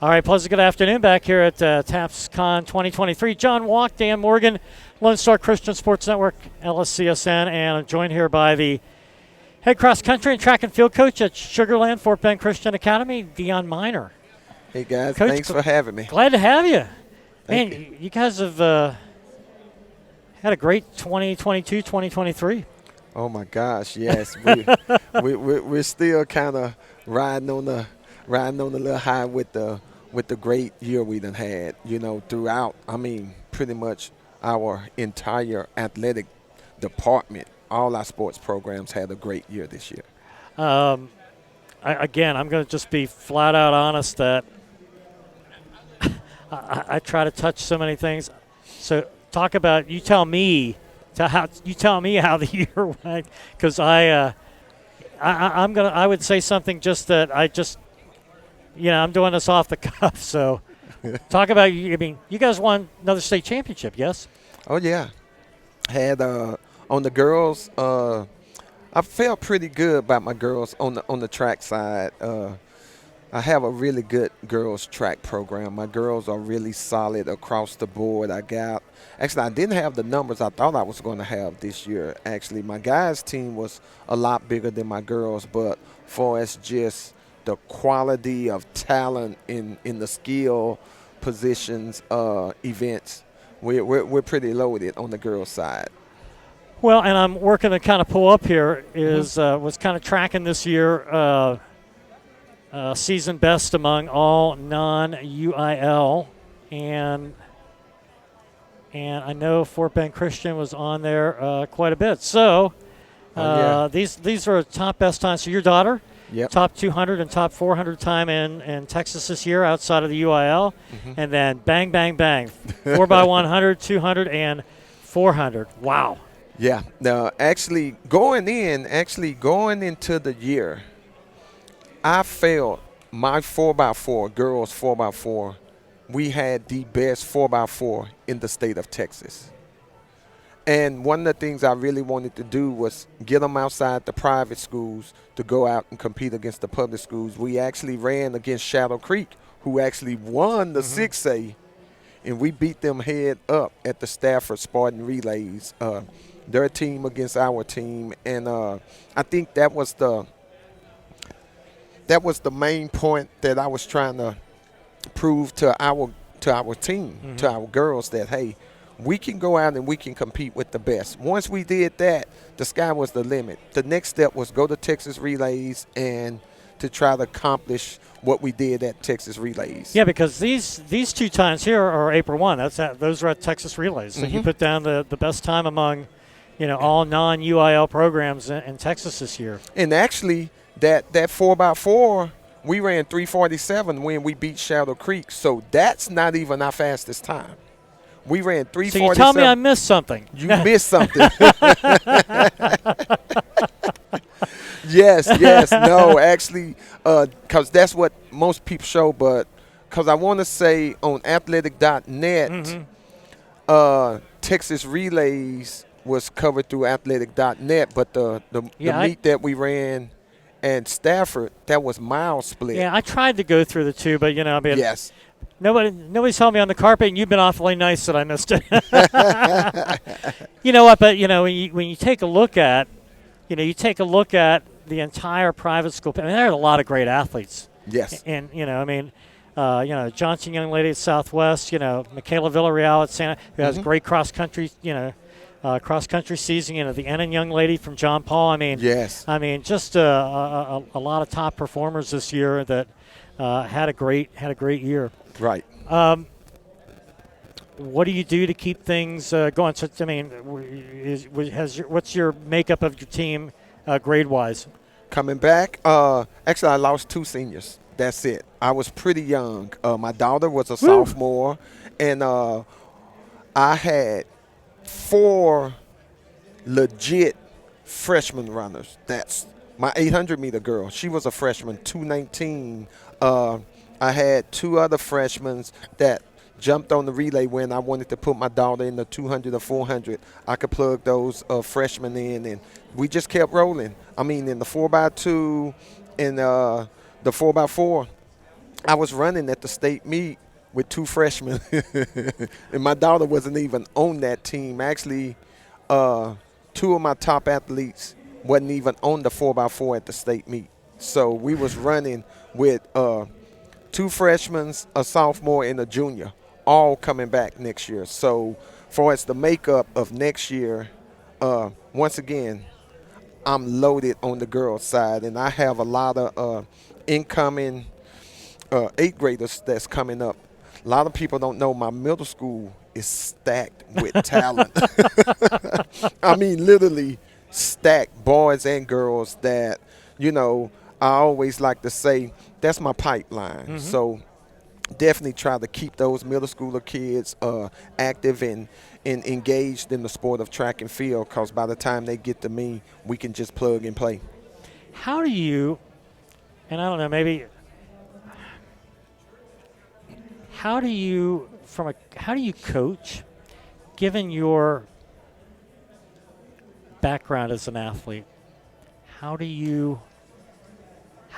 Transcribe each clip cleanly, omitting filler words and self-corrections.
All right, pleasant good afternoon back here at TAPSCon 2023. John Walk, Dan Morgan, Lone Star Christian Sports Network, LSCSN, and I'm joined here by the head cross country and track and field coach at Sugar Land Fort Bend Christian Academy, Deon Miner. Hey, guys. Coach, thanks for having me. Glad to have you. Thank Man, you guys have had a great 2022, 2023. Oh, my gosh, yes. We're still kind of riding on the little high with the great year we done had, throughout, pretty much our entire athletic department. All our sports programs had a great year this year. I'm going to just be flat out honest that I try to touch so many things. So talk about, you tell me how the year went, because I would say something just that I'm doing this off the cuff. So talk about, you guys won another state championship, yes? Oh, yeah. Had on the girls, I felt pretty good about my girls on the track side. I have a really good girls track program. My girls are really solid across the board. I didn't have the numbers I thought I was going to have this year. Actually, my guys' team was a lot bigger than my girls, but for as just the quality of talent in the skill positions events, we're pretty loaded on the girls' side. Well, and I'm working to kind of pull up here was kind of tracking this year season best among all non-UIL, and I know Fort Bend Christian was on there quite a bit. So these are top best times. So your daughter, yep, top 200 and top 400 time in Texas this year outside of the UIL, and then bang, bang, bang, 4x100, 200, and 400. Wow. Yeah. Now, actually going into the year, I felt my 4x4, girls 4x4, we had the best 4x4 in the state of Texas. And one of the things I really wanted to do was get them outside the private schools to go out and compete against the public schools. We actually ran against Shadow Creek, who actually won the 6A, and we beat them head up at the Stafford Spartan Relays. Their team against our team, and I think that was the main point that I was trying to prove to our team, to our girls, that hey, we can go out and we can compete with the best. Once we did that, the sky was the limit. The next step was go to Texas Relays and to try to accomplish what we did at Texas Relays. Yeah, because these two times here are April 1. Those are at Texas Relays. So you put down the best time among all non-UIL programs in Texas this year. And actually, that 4x4, we ran 3:47 when we beat Shadow Creek. So that's not even our fastest time. We ran 3:47. So you tell me I missed something. You missed something. Yes. No, actually, because that's what most people show. But because I want to say on athletic.net, Texas Relays was covered through athletic.net, but the meet that we ran and Stafford, that was mile split. Yeah, I tried to go through the two, but yes, nobody's held me on the carpet, and you've been awfully nice that I missed it. You know what? But when you take a look at, the entire private school. There are a lot of great athletes. Yes, and Johnson young lady at Southwest. Michaela Villarreal at Santa, who has great cross country. Cross country season. The Ennin young lady from John Paul. Yes. Just a lot of top performers this year that had a great year. Right. What do you do to keep things going? So, what's your makeup of your team grade wise? Coming back, actually, I lost 2 seniors. That's it. I was pretty young. My daughter was a sophomore, and I had 4 legit freshman runners. That's my 800-meter girl. She was a freshman, 219. I had 2 other freshmen that jumped on the relay when I wanted to put my daughter in the 200 or 400. I could plug those freshmen in, and we just kept rolling. In the 4x2 and the 4x4, I was running at the state meet with 2 freshmen, and my daughter wasn't even on that team. Actually, 2 of my top athletes wasn't even on the 4x4 at the state meet. So we was running with 2 freshmen, a sophomore, and a junior, all coming back next year. So for us, the makeup of next year, once again, I'm loaded on the girls' side, and I have a lot of incoming 8th graders that's coming up. A lot of people don't know my middle school is stacked with talent. I mean, literally stacked, boys and girls that, I always like to say that's my pipeline. Mm-hmm. So definitely try to keep those middle schooler kids active and engaged in the sport of track and field, because by the time they get to me, we can just plug and play. How do you, and I don't know, maybe, how do you coach, given your background as an athlete? How do you,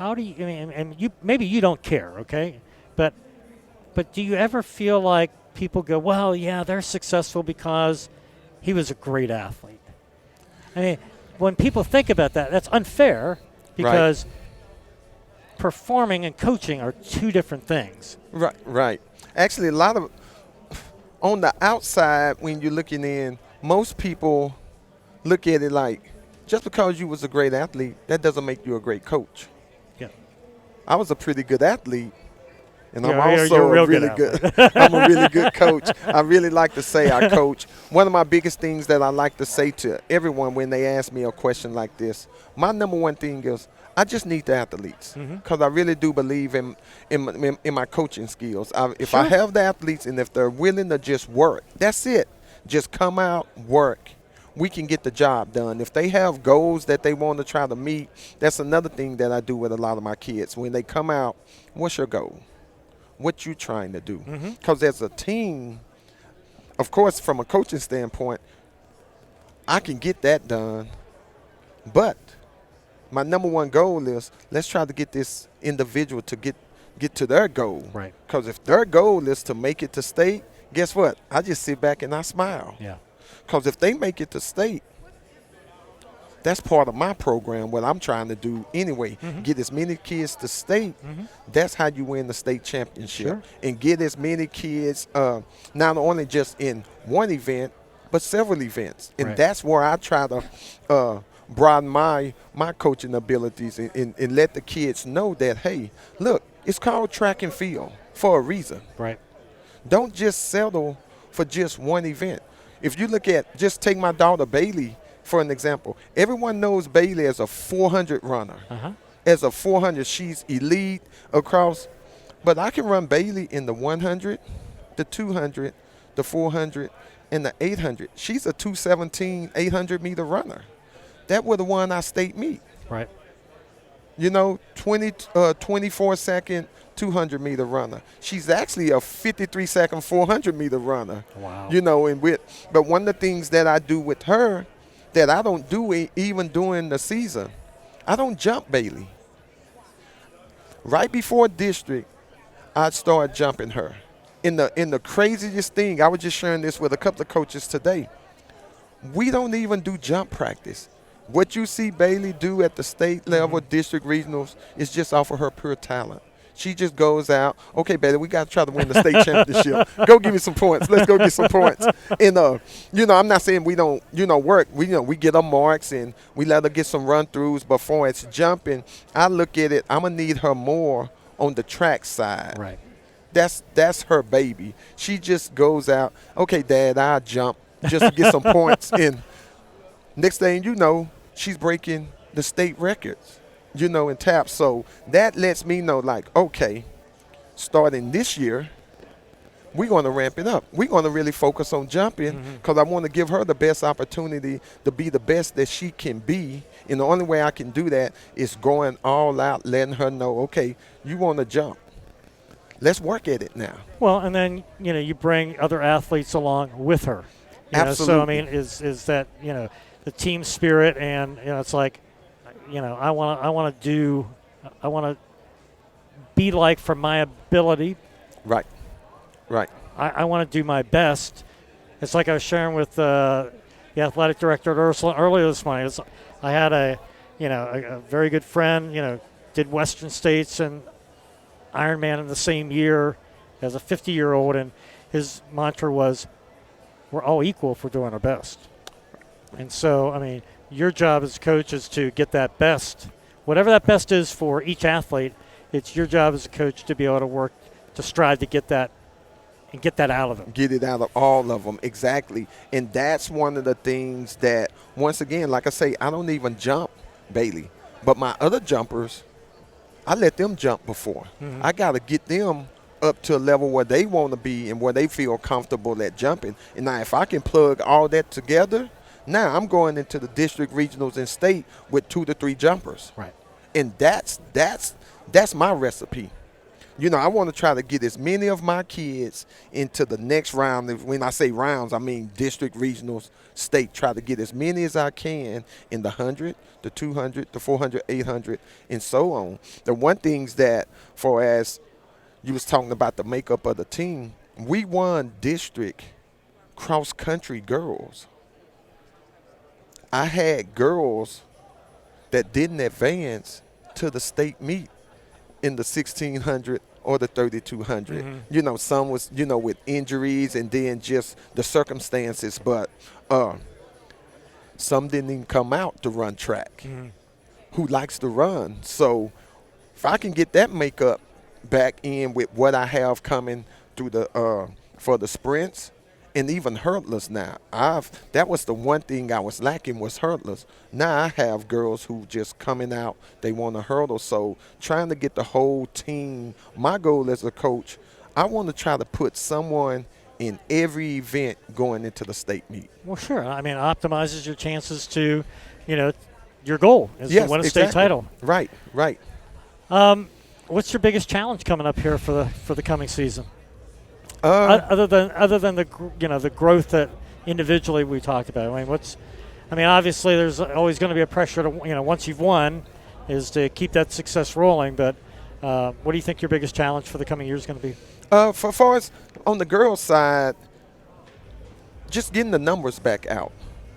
I mean, and you, maybe you don't care, okay? But do you ever feel like people go, well, yeah, they're successful because he was a great athlete? I mean, when people think about that, that's unfair, because performing and coaching are 2 different things. Right. Actually, a lot of, on the outside, when you're looking in, most people look at it like, just because you was a great athlete, that doesn't make you a great coach. Yeah. I was a pretty good athlete, and I'm You're also real a really good I'm a really good coach. I really like to say I coach. One of my biggest things that I like to say to everyone when they ask me a question like this, my number one thing is, I just need the athletes, because I really do believe in my coaching skills. If I have the athletes, and if they're willing to just work, that's it. Just come out, work. We can get the job done. If they have goals that they want to try to meet, that's another thing that I do with a lot of my kids. When they come out, what's your goal? What you trying to do? Because as a team, of course, from a coaching standpoint, I can get that done, but my number one goal is, let's try to get this individual to get to their goal. Right. Because if their goal is to make it to state, guess what? I just sit back and I smile. Yeah. Because if they make it to state, that's part of my program, what I'm trying to do anyway. Get as many kids to state. That's how you win the state championship. Sure. And get as many kids, not only just in one event, but several events. And that's where I try to broaden my coaching abilities and let the kids know that, hey, look, it's called track and field for a reason. Right. Don't just settle for just one event. If you look at, just take my daughter Bailey for an example. Everyone knows Bailey as a 400 runner. As a 400, she's elite across. But I can run Bailey in the 100, the 200, the 400, and the 800. She's a 217, 800-meter runner. That would have won our state meet. Right. 24-second 200-meter runner. She's actually a 53-second 400-meter runner. Wow. But one of the things that I do with her that I don't do even during the season, I don't jump Bailey. Right before district, I'd start jumping her. In the craziest thing, I was just sharing this with a couple of coaches today. We don't even do jump practice. What you see Bailey do at the state level, district regionals, is just off of her pure talent. She just goes out, okay, Bailey, we got to try to win the state championship. Go give me some points. Let's go get some points. And, I'm not saying we don't, work. We get our marks and we let her get some run-throughs. But for it's jumping, I look at it, I'm going to need her more on the track side. Right. That's her baby. She just goes out, okay, Dad, I'll jump just to get some points. And next thing you know, she's breaking the state records, in taps. So that lets me know, like, okay, starting this year, we're going to ramp it up. We're going to really focus on jumping, because I want to give her the best opportunity to be the best that she can be. And the only way I can do that is going all out, letting her know, okay, you want to jump. Let's work at it now. Well, and then, you bring other athletes along with her. Absolutely. So, I mean, is that, the team spirit, and, it's like, I want to be like for my ability. Right. Right. I want to do my best. It's like I was sharing with the athletic director at Ursula earlier this morning. I had a very good friend, did Western States and Ironman in the same year as a 50-year-old, and his mantra was, we're all equal if we're doing our best. And so, I mean, your job as a coach is to get that best. Whatever that best is for each athlete, it's your job as a coach to be able to work to strive to get that and get that out of them. Get it out of all of them, exactly. And that's one of the things that, once again, like I say, I don't even jump, Bailey. But my other jumpers, I let them jump before. Mm-hmm. I got to get them up to a level where they want to be and where they feel comfortable at jumping. And now if I can plug all that together, now I'm going into the district, regionals, and state with 2 to 3 jumpers. Right. And that's my recipe. I want to try to get as many of my kids into the next round. When I say rounds, I mean district, regionals, state. Try to get as many as I can in the 100, the 200, the 400, 800, and so on. The one things that, for as you was talking about the makeup of the team, we won district cross-country girls. I had girls that didn't advance to the state meet in the 1600 or the 3200. Mm-hmm. Some was, with injuries and then just the circumstances, but some didn't even come out to run track. Mm-hmm. Who likes to run? So if I can get that makeup back in with what I have coming through the for the sprints, and even hurdlers now. That was the one thing I was lacking was hurdlers. Now I have girls who just coming out, they want to hurdle. So trying to get the whole team, my goal as a coach, I want to try to put someone in every event going into the state meet. Well, sure. I mean, it optimizes your chances to, your goal is to win a state title. Right. What's your biggest challenge coming up here for the coming season? Other than the growth that individually we talked about. I mean, obviously there's always going to be a pressure to once you've won, is to keep that success rolling. But what do you think your biggest challenge for the coming year is going to be? For far as on the girls' side, just getting the numbers back out.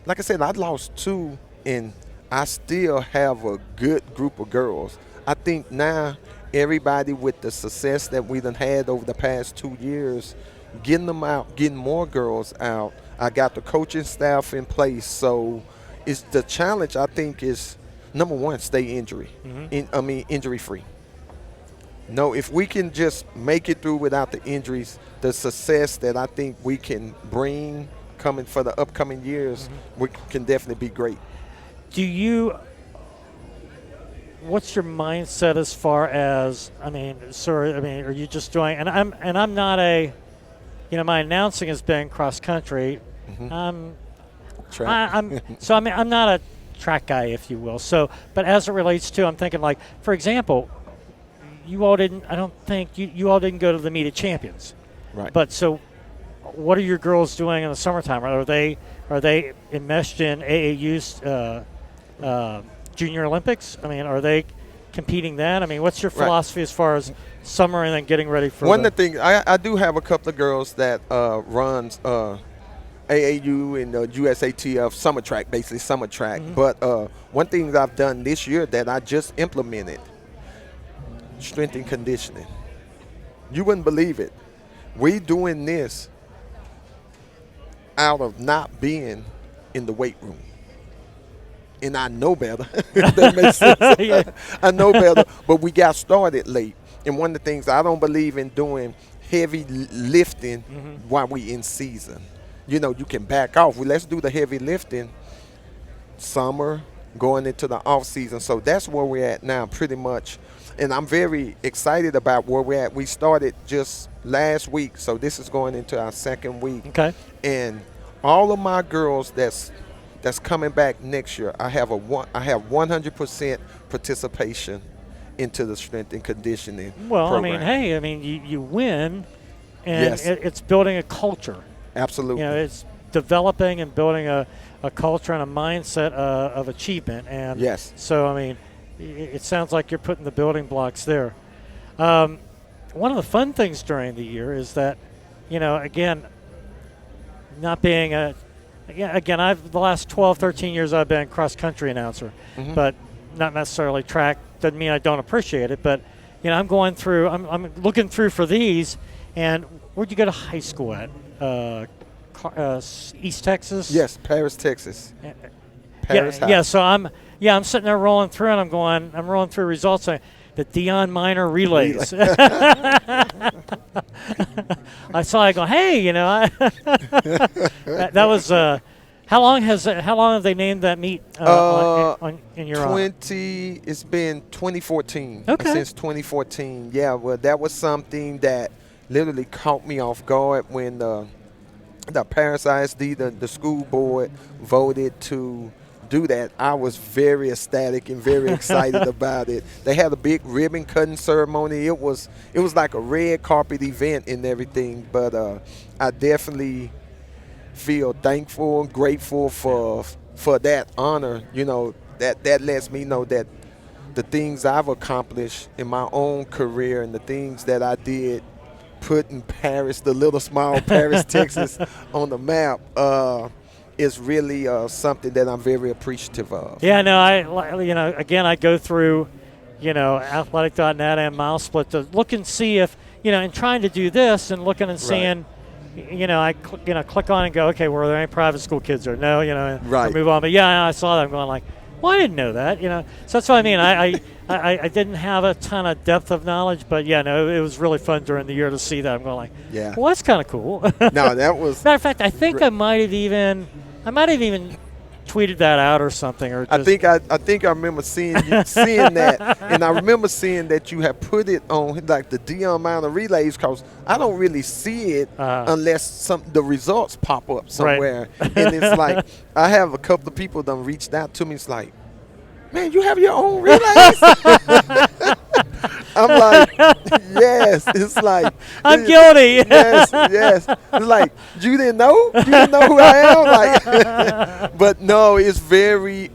Like I said, I lost 2, and I still have a good group of girls. I think now everybody with the success that we done had over the past 2 years, getting them out, getting more girls out. I got the coaching staff in place. So it's the challenge, I think, is, number one, stay injury. Mm-hmm. Injury-free. No, if we can just make it through without the injuries, the success that I think we can bring coming for the upcoming years, we can definitely be great. What's your mindset as far as, are you just doing, and I'm not my announcing has been cross country. Track. I'm not a track guy, if you will. So, but as it relates to, I'm thinking like, for example, I don't think you all didn't go to the Meet of Champions. Right. But so what are your girls doing in the summertime? Are they enmeshed in AAU's Junior Olympics? Are they competing then? What's your philosophy as far as summer and then getting ready for one of the things, I do have a couple of girls that runs AAU and USATF summer track, basically summer track. Mm-hmm. But one thing that I've done this year that I just implemented, strength and conditioning. You wouldn't believe it. We doing this out of not being in the weight room. And I know better. If that makes sense. Yeah. I know better, but we got started late. And one of the things, I don't believe in doing heavy lifting while we in season. You can back off. Well, let's do the heavy lifting summer, going into the off season. So that's where we're at now, pretty much. And I'm very excited about where we're at. We started just last week, so this is going into our second week. Okay. And all of my girls that's coming back next year, I have 100% participation into the strength and conditioning program. You win, and Yes. it's building a culture. Absolutely. It's developing and building a culture and a mindset of achievement. And Yes. so, it sounds like you're putting the building blocks there. One of the fun things during the year is that, again, not being again, I've the last 12, 13 years I've been cross country announcer, but not necessarily track. Doesn't mean I don't appreciate it, but I'm going through. I'm looking through for these. And where'd you go to high school at? East Texas. Yes, Paris, Texas. Paris. Yeah. So I'm sitting there rolling through, and I'm rolling through results. The Deon minor relays. I saw. I go, hey, that was. How long have they named that meet in your honor? It's been 2014. Okay. Since 2014. Yeah. Well, that was something that literally caught me off guard when the Paris ISD, the school board, voted to do that. I was very ecstatic and very excited about it. They had a big ribbon cutting ceremony. It was like a red carpet event and everything. But I definitely feel thankful and grateful for that honor. That lets me know that the things I've accomplished in my own career and the things that I did, putting Paris, the little small Paris, Texas, on the map, is really something that I'm very appreciative of. Yeah, no, again, I go through, athletic.net and MileSplit to look and see if, and trying to do this and looking and seeing, I click on and go, okay, were there any private school kids there? No, and move on. But yeah, I saw that. I'm going like, well, I didn't know that, So that's what I mean. I didn't have a ton of depth of knowledge, but yeah, no, it was really fun during the year to see that. I'm going like, well, that's kind of cool. No, that was. Matter of fact, I think I might have even tweeted that out or something. Or I think I remember seeing that, and I remember seeing that you have put it on like the Deon minor relays, because I don't really see it unless the results pop up somewhere, and it's like I have a couple of people that reached out to me. It's like, man, you have your own relays? I'm like, yes. It's like, I'm guilty. Yes. It's like, you didn't know? You didn't know who I am? Like, but no, it's very,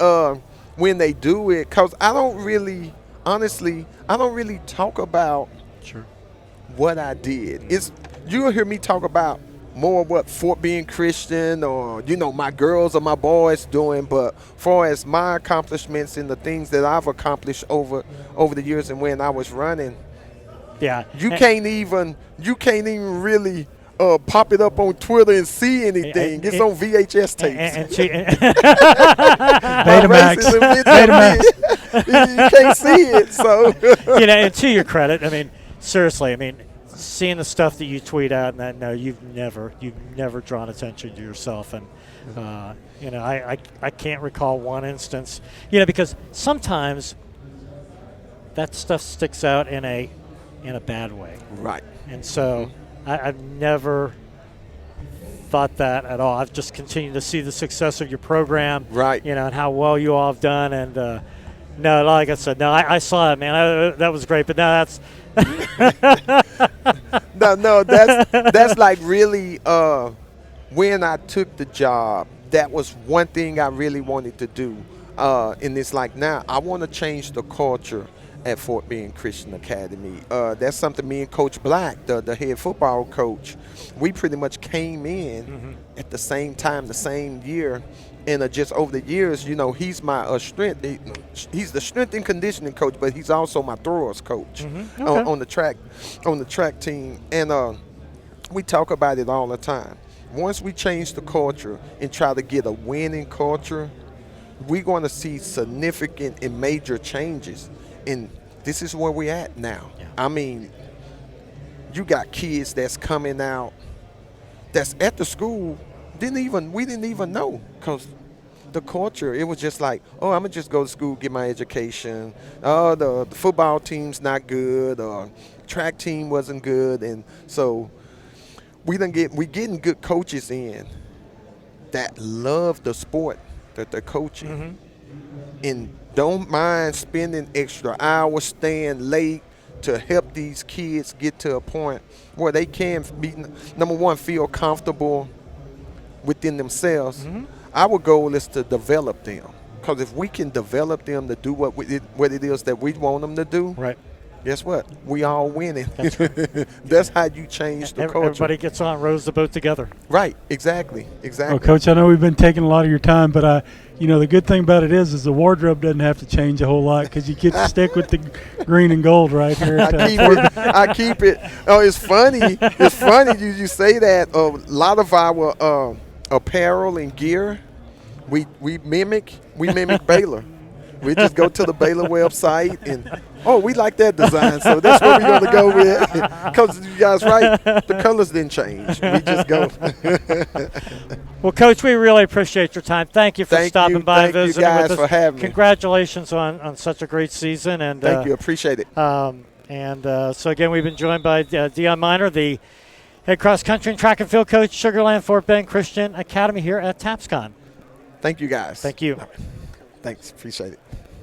when they do it, because honestly, I don't really talk about what I did. You'll hear me talk about more what Fort Bend Christian or, my girls or my boys doing, but far as my accomplishments and the things that I've accomplished over the years and when I was running, you can't even really pop it up on Twitter and see anything. It's on VHS tapes. Betamax. You can't see it. So and to your credit, seriously, seeing the stuff that you tweet out and that, no, you've never drawn attention to yourself, and I can't recall one instance, because sometimes that stuff sticks out in a bad way, right? And so I've never thought that at all. I've just continued to see the success of your program, right? And how well you all have done, and no, like I said, no, I saw it, man. That was great, but now that's. No, that's like really when I took the job, that was one thing I really wanted to do. And it's like, now I want to change the culture at Fort Bend Christian Academy. That's something me and Coach Black, the head football coach, we pretty much came in at the same time, the same year. And just over the years, he's my strength. He's the strength and conditioning coach, but he's also my throwers coach on the track team. And we talk about it all the time. Once we change the culture and try to get a winning culture, we're going to see significant and major changes. And this is where we're at now. Yeah. You got kids that's coming out that's at the school. We didn't even know, because the culture, it was just like, oh, I'm gonna just go to school, get my education. Oh, the football team's not good, or track team wasn't good, and so we getting good coaches in that love the sport that they're coaching, and don't mind spending extra hours, staying late to help these kids get to a point where they can be, number one, feel comfortable within themselves. Our goal is to develop them, because if we can develop them to do what it is that we want them to do, right, guess what? We all winning. That's how you change the culture. Everybody gets on, rows the boat together. Right, exactly. Well, Coach, I know we've been taking a lot of your time, but the good thing about it is the wardrobe doesn't have to change a whole lot because you get to stick with the green and gold right here. I keep it. Oh, it's funny. It's funny you say that. A lot of our apparel and gear, we mimic Baylor. We just go to the Baylor website and we like that design, so that's what we're gonna go with. Because you guys right, the colors didn't change. We just go. Well, Coach, we really appreciate your time. Thank you for stopping by and visiting with us. Thank you guys for having me. Congratulations on such a great season. And thank you, appreciate it. So again, we've been joined by Deon Miner, the head cross country and track and field coach, Sugar Land Fort Bend Christian Academy here at TAPSCon. Thank you, guys. Thank you. Thanks, appreciate it.